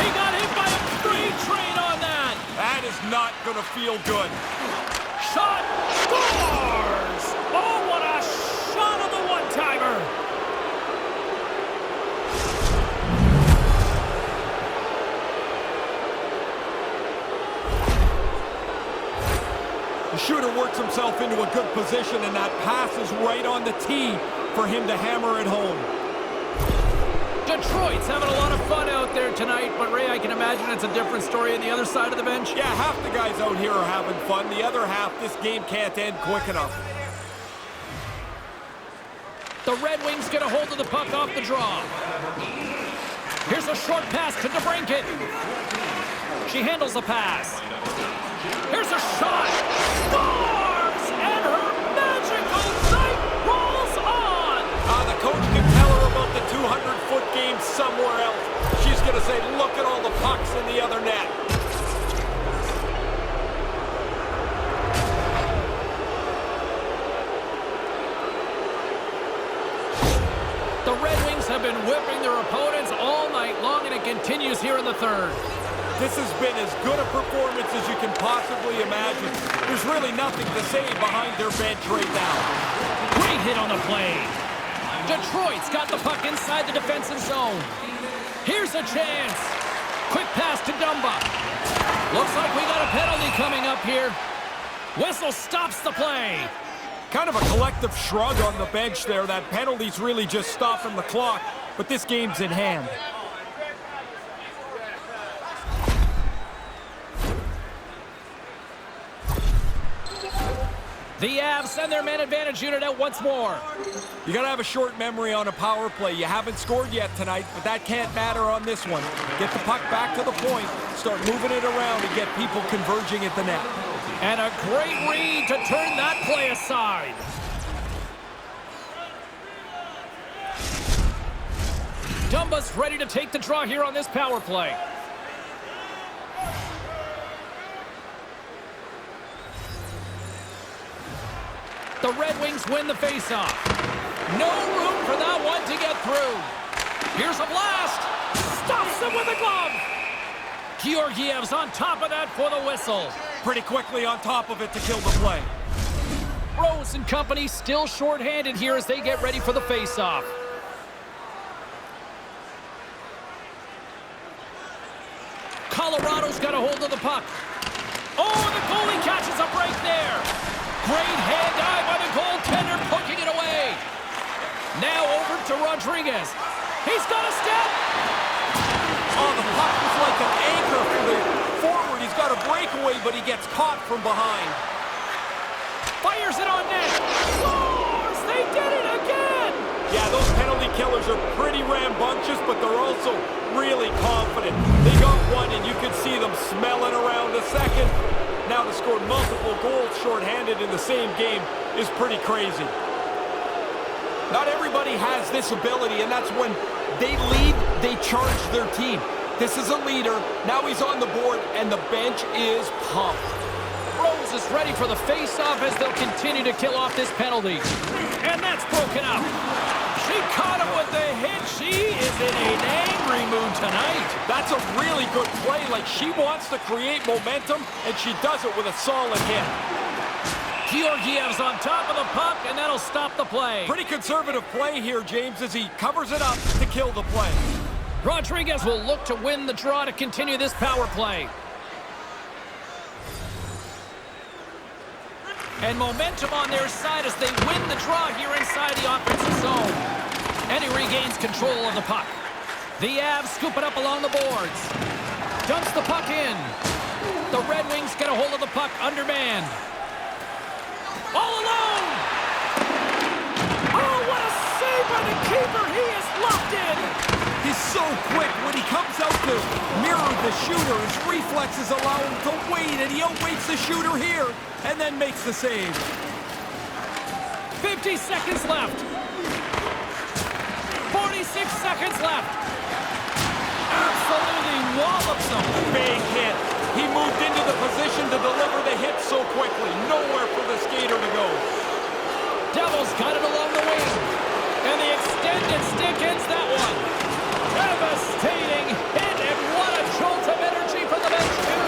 He got hit by a freight train on that. That is not going to feel good. Shot. Scores. Oh, what a shot on the one-timer. The shooter works himself into a good position, and that pass is right on the tee for him to hammer it home. Detroit's having a lot of fun out there tonight, but Ray, I can imagine it's a different story on the other side of the bench. Yeah, half the guys out here are having fun. The other half, this game can't end quick enough. The Red Wings get a hold of the puck off the draw. Here's a short pass to DeBrincat. She handles the pass. Here's a shot. Scores! And her magical night rolls on. The coach can tell her about the 200-foot game somewhere else. She's going to say, look at all the pucks in the other net. The Red Wings have been whipping their opponents all night long, and it continues here in the third. This has been as good a performance as you can possibly imagine. There's really nothing to say behind their bench right now. Great hit on the play. Detroit's got the puck inside the defensive zone. Here's a chance. Quick pass to Dumba. Looks like we got a penalty coming up here. Whistle stops the play. Kind of a collective shrug on the bench there. That penalty's really just stopping the clock, but this game's in hand. The Avs send their man advantage unit out once more. You got to have a short memory on a power play. You haven't scored yet tonight, but that can't matter on this one. Get the puck back to the point, start moving it around, and get people converging at the net. And a great read to turn that play aside. Dumba's ready to take the draw here on this power play. The Red Wings win the faceoff. No room for that one to get through. Here's a blast. Stops him with a glove. Georgiev's on top of that for the whistle. Pretty quickly on top of it to kill the play. Rose and company still shorthanded here as they get ready for the faceoff. Colorado's got a hold of the puck. Oh, the goalie catches a break there. Great hand eye by the goaltender, poking it away. Now over to Rodriguez. He's got a step. Oh, the puck was like an anchor for the forward. He's got a breakaway, but he gets caught from behind. Fires it on net. Scores! They did it again! Yeah, those penalty killers are pretty rambunctious, but they're also really confident. They got one, and you can see them smelling around a second. Now to score multiple goals shorthanded in the same game is pretty crazy. Not everybody has this ability, and that's when they lead, they charge their team. This is a leader. Now he's on the board, and the bench is pumped. Rose is ready for the face-off as they'll continue to kill off this penalty. And that's broken up. She caught him with the hit. She is in an angry mood tonight. That's a really good play. Like, she wants to create momentum, and she does it with a solid hit. Georgiev's on top of the puck, and that'll stop the play. Pretty conservative play here, James, as he covers it up to kill the play. Rodriguez will look to win the draw to continue this power play. And momentum on their side as they win the draw here inside the offensive zone. And he regains control of the puck. The Avs scoop it up along the boards. Dumps the puck in. The Red Wings get a hold of the puck undermanned. All alone! Oh, what a save by the keeper! He is locked in! He's so quick when he comes out to mirror the shooter. His reflexes allow him to wait, and he outweights the shooter here and then makes the save. 50 seconds left. 46 seconds left. Absolutely wallops him. Big hit. He moved into the position to deliver the hit so quickly. Nowhere for the skater to go. Devils got it along the wing. And the extended stick ends that one. Devastating hit, and what a jolt of energy from the bench, too.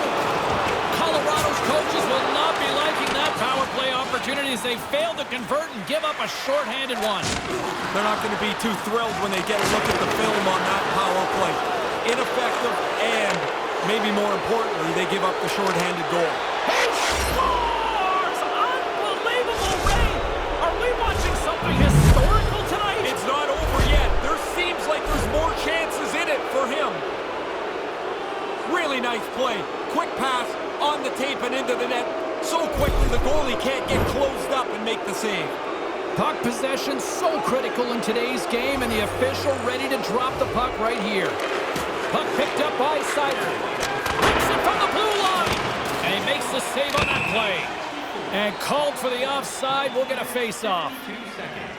Colorado's coaches will not be liking that power play opportunity as they fail to convert and give up a shorthanded one. They're not going to be too thrilled when they get a look at the film on that power play. Ineffective, and maybe more importantly, they give up the shorthanded goal. He scores! Unbelievable, Ray! Are we watching something historical tonight? It's not over yet. There seems like there's more chances in it for him. Really nice play. Quick pass on the tape and into the net. So quickly the goalie can't get closed up and make the save. Puck possession so critical in today's game, and the official ready to drop the puck right here. Puck picked up by Sider. Rips it from the blue line. And he makes the save on that play. And called for the offside. We'll get a face-off. 2 seconds.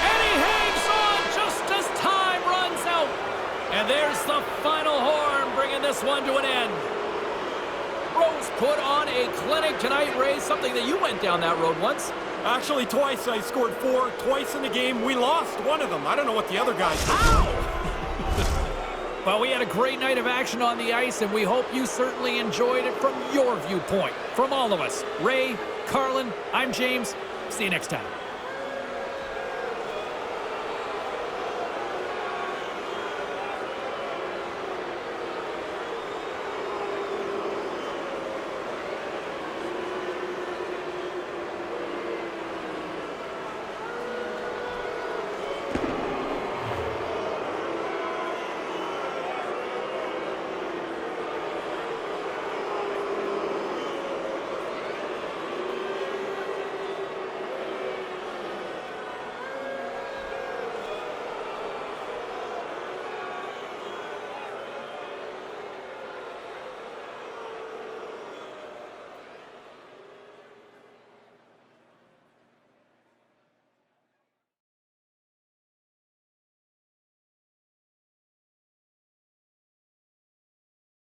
And he hangs on just as time runs out. And there's the final horn, bringing this one to an end. Rose put on a clinic tonight, Ray, something that you went down that road once. Actually, twice. I scored 4, twice in the game. We lost one of them. I don't know what the other guys did. Well, we had a great night of action on the ice, and we hope you certainly enjoyed it from your viewpoint. From all of us, Ray, Carlin, I'm James. See you next time.